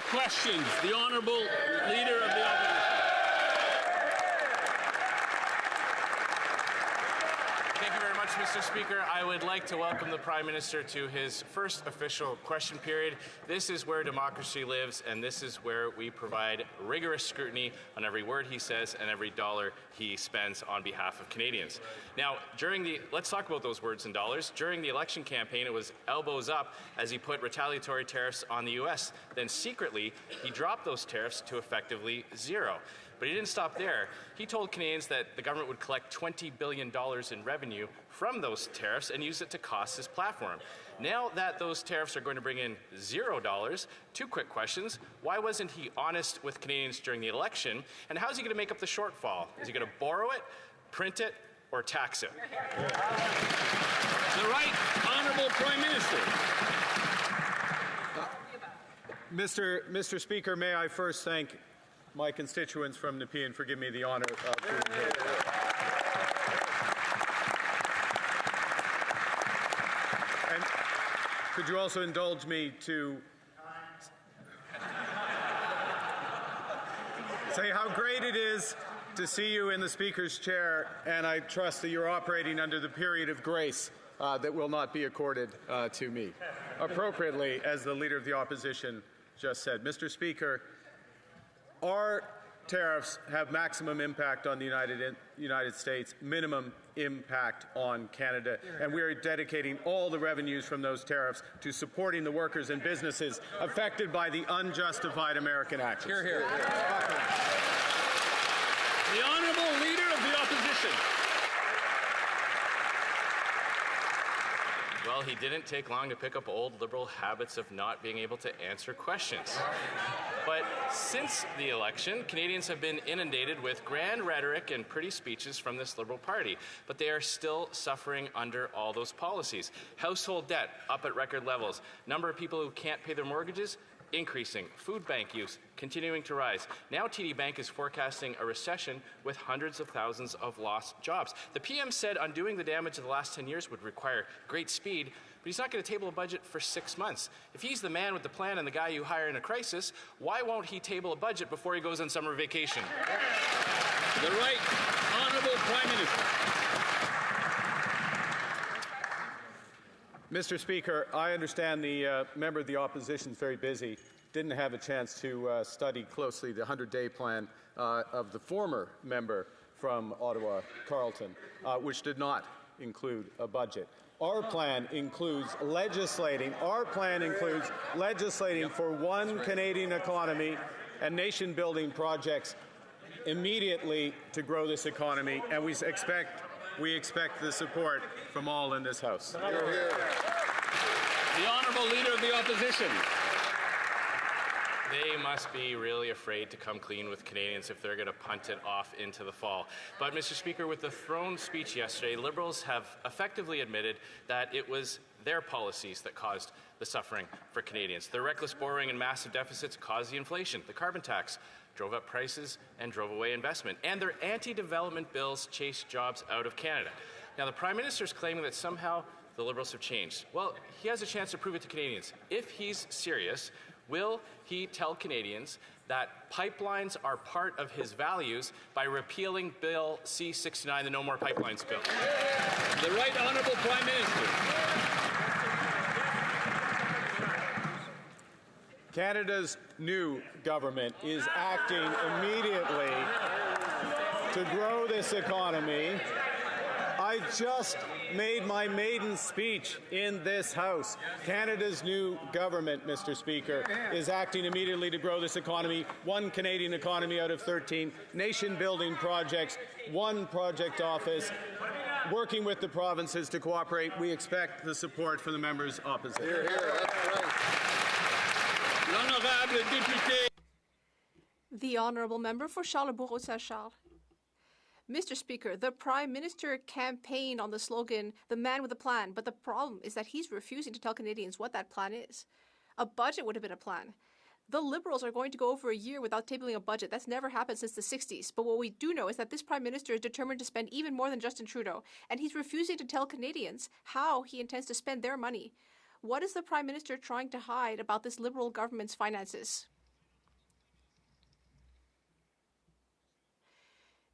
questions. The Honourable Leader of the Opposition. Thank you very much, Mr. Speaker. I would like to welcome the Prime Minister to his first official question period. This is where democracy lives, and this is where we provide rigorous scrutiny on every word he says and every dollar he spends on behalf of Canadians. Now, let's talk about those words and dollars. During the election campaign, it was elbows up as he put retaliatory tariffs on the U.S. Then secretly, he dropped those tariffs to effectively zero. But he didn't stop there. He told Canadians that the government would collect $20 billion in revenue from those tariffs and use it to cost his platform. Now that those tariffs are going to bring in $0, two quick questions. Why wasn't he honest with Canadians during the election? And how's he going to make up the shortfall? Is he going to borrow it, print it, or tax it? The Right Honourable Prime Minister. Mr. Speaker, may I first thank my constituents from Nepean for giving me the honour of being here. And could you also indulge me to say how great it is to see you in the Speaker's chair, and I trust that you're operating under the period of grace that will not be accorded to me, appropriately, as the Leader of the Opposition just said. Mr. Speaker, our tariffs have maximum impact on the United States, minimum impact on Canada, and we are dedicating all the revenues from those tariffs to supporting the workers and businesses affected by the unjustified American actions. Hear, hear. The Honourable Leader of the Opposition. Well, he didn't take long to pick up old Liberal habits of not being able to answer questions. But since the election, Canadians have been inundated with grand rhetoric and pretty speeches from this Liberal Party, but they are still suffering under all those policies. Household debt up at record levels, number of people who can't pay their mortgages increasing, food bank use continuing to rise. Now TD Bank is forecasting a recession with hundreds of thousands of lost jobs. The PM said undoing the damage of the last 10 years would require great speed, but he's not going to table a budget for 6 months. If he's the man with the plan and the guy you hire in a crisis, why won't he table a budget before he goes on summer vacation? The Right Honourable Prime Minister. Mr. Speaker, I understand the member of the opposition is very busy, didn't have a chance to study closely the 100-day plan of the former member from Ottawa, Carleton, which did not include a budget. Our plan includes legislating for one Canadian economy and nation-building projects immediately to grow this economy, and we expect the support from all in this House. The Honourable Leader of the Opposition. They must be really afraid to come clean with Canadians if they're going to punt it off into the fall. But, Mr. Speaker, with the throne speech yesterday, Liberals have effectively admitted that it was their policies that caused the suffering for Canadians. Their reckless borrowing and massive deficits caused the inflation. The carbon tax drove up prices and drove away investment. And their anti-development bills chased jobs out of Canada. Now, the Prime Minister is claiming that somehow the Liberals have changed. Well, he has a chance to prove it to Canadians. If he's serious, will he tell Canadians that pipelines are part of his values by repealing Bill C-69, the No More Pipelines bill? The Right Honourable Prime Minister. Canada's new government is acting immediately to grow this economy. I just made my maiden speech in this House. Canada's new government, Mr. Speaker, is acting immediately to grow this economy. One Canadian economy out of 13, nation-building projects, one project office, working with the provinces to cooperate. We expect the support from the members opposite. Hear, hear. That's right. L'honorable député. The Honourable Member for Charlesbourg-Saint-Charles. Mr. Speaker, the Prime Minister campaigned on the slogan, "The man with a plan," but the problem is that he's refusing to tell Canadians what that plan is. A budget would have been a plan. The Liberals are going to go over a year without tabling a budget. That's never happened since the 60s. But what we do know is that this Prime Minister is determined to spend even more than Justin Trudeau, and he's refusing to tell Canadians how he intends to spend their money. What is the Prime Minister trying to hide about this Liberal government's finances?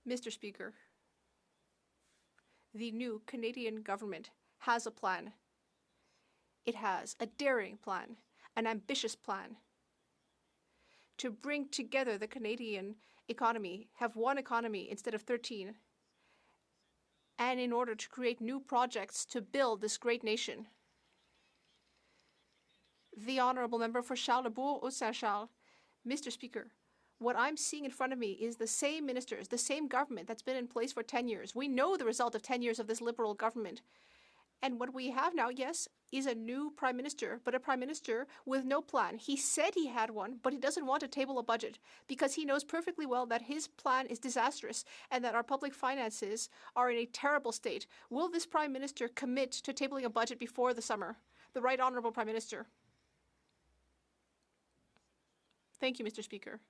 Mr. Speaker, the new Canadian government has a plan. It has a daring plan, an ambitious plan to bring together the Canadian economy, have one economy instead of 13, and in order to create new projects to build this great nation. The Honourable Member for Charlesbourg-Haut-Saint-Charles. Mr. Speaker, what I'm seeing in front of me is the same ministers, the same government that's been in place for 10 years. We know the result of 10 years of this Liberal government. And what we have now, yes, is a new prime minister, but a prime minister with no plan. He said he had one, but he doesn't want to table a budget because he knows perfectly well that his plan is disastrous and that our public finances are in a terrible state. Will this prime minister commit to tabling a budget before the summer? The Right Honourable Prime Minister. Thank you, Mr. Speaker.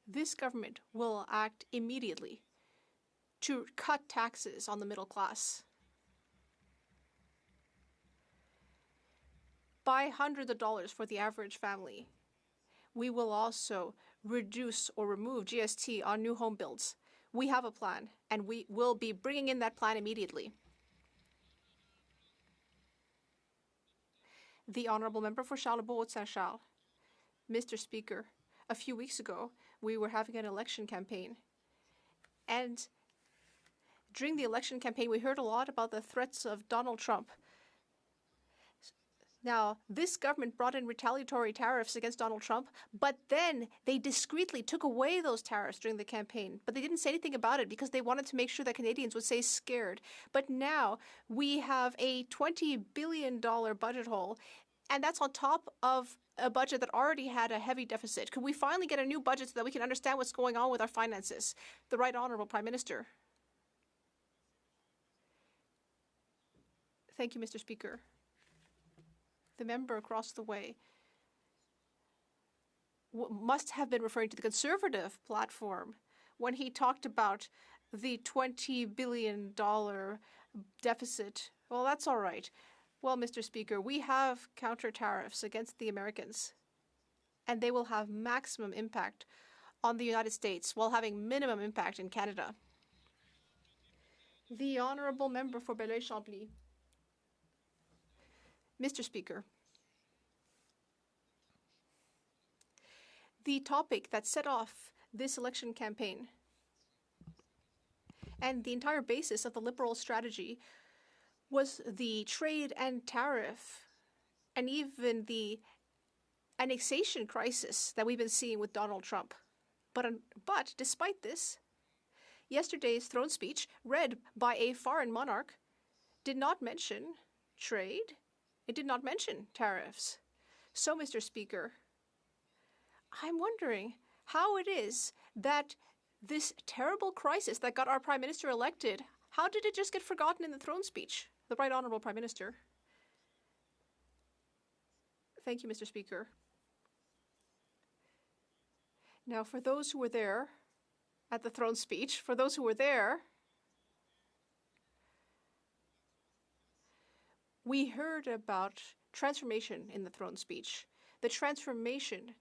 This government will act immediately to cut taxes on the middle class by hundreds of dollars for the average family. We will also reduce or remove GST on new home builds. We have a plan, and we will be bringing in that plan immediately. The Honourable Member for Charlesbourg-Haut-Saint-Charles. Mr. Speaker, a few weeks ago, we were having an election campaign. And during the election campaign, we heard a lot about the threats of Donald Trump. Now, this government brought in retaliatory tariffs against Donald Trump, but then they discreetly took away those tariffs during the campaign. But they didn't say anything about it because they wanted to make sure that Canadians would stay scared. But now we have a $20 billion budget hole, and that's on top of a budget that already had a heavy deficit. Could we finally get a new budget so that we can understand what's going on with our finances? The Right Honourable Prime Minister. Thank you, Mr. Speaker. The member across the way must have been referring to the Conservative platform when he talked about the $20 billion deficit. Well, that's all right. Well, Mr. Speaker, we have counter tariffs against the Americans, and they will have maximum impact on the United States while having minimum impact in Canada. The Honourable Member for Belleuil-Chambly. Mr. Speaker, the topic that set off this election campaign and the entire basis of the Liberal strategy was the trade and tariff and even the annexation crisis that we've been seeing with Donald Trump. But despite this, yesterday's throne speech, read by a foreign monarch, did not mention trade. It did not mention tariffs. So, Mr. Speaker, I'm wondering how it is that this terrible crisis that got our Prime Minister elected, how did it just get forgotten in the throne speech? The Right Honourable Prime Minister. Thank you, Mr. Speaker. Now, for those who were there at the throne speech, for those who were there, we heard about transformation in the throne speech, the transformation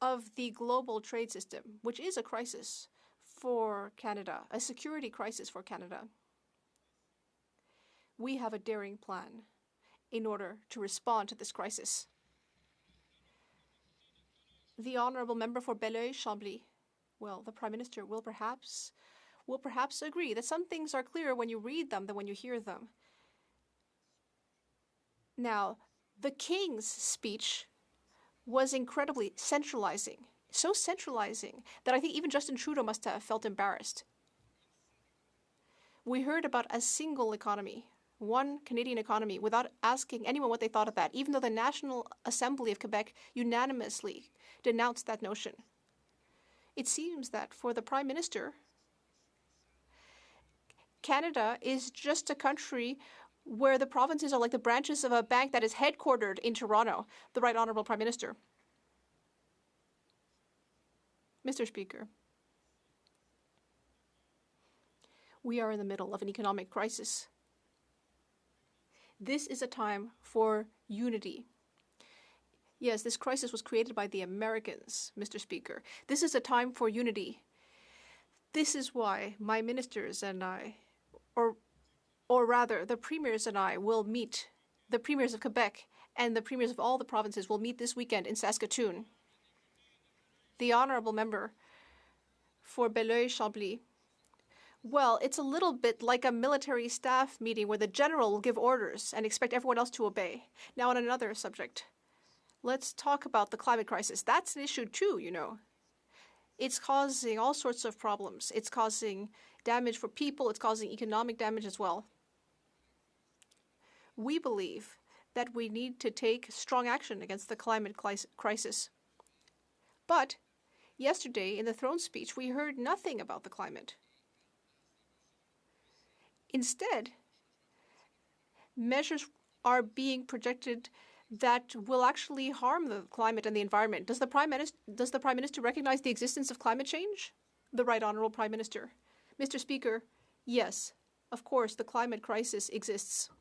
of the global trade system, which is a crisis for Canada, a security crisis for Canada. We have a daring plan in order to respond to this crisis. The Honourable Member for Belleuil-Chambly. Well, the Prime Minister will perhaps agree that some things are clearer when you read them than when you hear them. Now, the King's speech was incredibly centralizing, so centralizing that I think even Justin Trudeau must have felt embarrassed. We heard about a single economy, one Canadian economy, without asking anyone what they thought of that, even though the National Assembly of Quebec unanimously denounced that notion. It seems that for the Prime Minister, Canada is just a country where the provinces are like the branches of a bank that is headquartered in Toronto. The Right Honourable Prime Minister. Mr. Speaker, we are in the middle of an economic crisis. This is a time for unity. Yes, this crisis was created by the Americans, Mr. Speaker. This is a time for unity. This is why my ministers and I, or rather, the premiers and I will meet, the premiers of Quebec and the premiers of all the provinces will meet this weekend in Saskatoon. The honourable member for Belleuil-Chambly. Well, it's a little bit like a military staff meeting where the general will give orders and expect everyone else to obey. Now, on another subject, let's talk about the climate crisis. That's an issue too, you know. It's causing all sorts of problems. It's causing damage for people. It's causing economic damage as well. We believe that we need to take strong action against the climate crisis. But yesterday, in the throne speech, we heard nothing about the climate. Instead, measures are being projected that will actually harm the climate and the environment. Does the Prime Minister recognize the existence of climate change? The Right Honourable Prime Minister. Mr. Speaker, yes, of course, the climate crisis exists.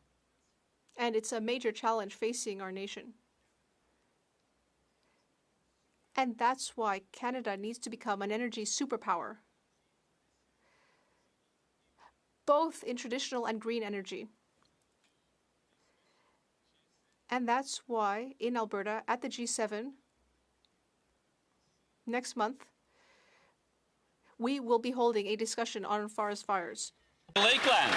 And it's a major challenge facing our nation. And that's why Canada needs to become an energy superpower, both in traditional and green energy. And that's why in Alberta, at the G7 next month, we will be holding a discussion on forest fires. Lakeland.